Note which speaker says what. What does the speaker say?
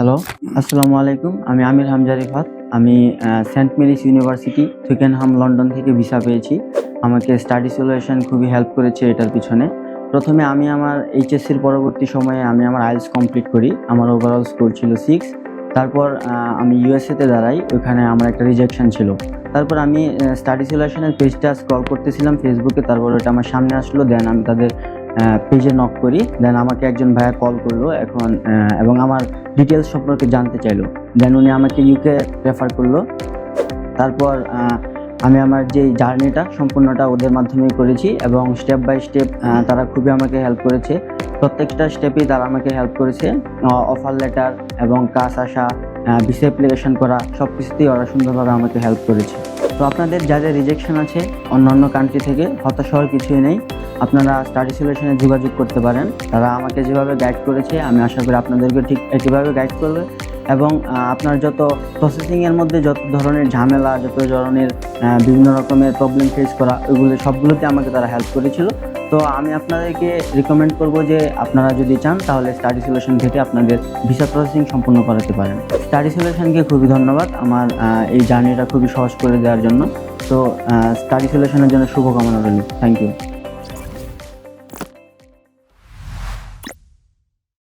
Speaker 1: Hello, আসসালামু আলাইকুম। আমি আমির হামজা রিফাত। আমি সেন্ট মেরিস ইউনিভার্সিটি টুইকেনহাম লন্ডন থেকে ভিসা পেয়েছি। আমাকে স্টাডি সলিউশন খুবই হেল্প করেছে এটার পিছনে। প্রথমে আমি আমার এইচএসসির পরবর্তী সময়ে আমি আমার আইএলটিএস কমপ্লিট করি। আমার ওভারঅল স্কোর ছিল 6। তারপর আমি ইউএসএতে দাঁড়াই। ওইখানে আমার একটা রিজেকশন ছিল। তারপর আমি স্টাডি সলিউশনের পেজটা স্ক্রল করতেছিলাম ফেসবুকে। তারপর ওটা আমার সামনে আসলো। দেন আমি তাদের পেজে নক করি। দেন আমাকে একজন ভাইয়া কল করলো এবং আমার ডিটেলস সম্পর্কে জানতে চাইলো। দেন উনি আমাকে ইউকে রেফার করলো। তারপর আমি আমার যে জার্নিটা সম্পূর্ণটা ওদের মাধ্যমেই করেছি এবং স্টেপ বাই স্টেপ তারা খুবই আমাকে হেল্প করেছে। প্রত্যেকটা স্টেপেই তারা আমাকে হেল্প করেছে। অফার লেটার এবং কাজ আসা, ভিসা অ্যাপ্লিকেশন করা, সব কিছুতেই ওরা সুন্দরভাবে আমাকে হেল্প করেছে। তো আপনাদের যাদের রিজেকশন আছে অন্যান্য কান্ট্রি থেকে, হতাশ হওয়ার কিছুই নেই। আপনারা স্টাডি সলিউশনে যোগাযোগ করতে পারেন। তারা আমাকে যেভাবে গাইড করেছে আমি আশা করি আপনাদেরকে ঠিক একইভাবে গাইড করবে। এবং আপনার যত প্রসেসিংয়ের মধ্যে যত ধরনের ঝামেলা, যত ধরনের বিভিন্ন রকমের প্রবলেম ফেস করা, ওইগুলো সবগুলোতে আমাকে তারা হেল্প করেছিল। তো আমি আপনাদেরকে রিকমেন্ড করব যে আপনারা যদি চান তাহলে স্টাডি সলিউশন থেকে আপনাদের ভিসা প্রসেসিং সম্পূর্ণ করাতে পারেন। স্টাডি সলিউশনকে খুবই ধন্যবাদ আমার এই জার্নিটা খুবই সহজ করে দেওয়ার জন্য। তো স্টাডি সলিউশনের জন্য শুভকামনা রইল। Thank you.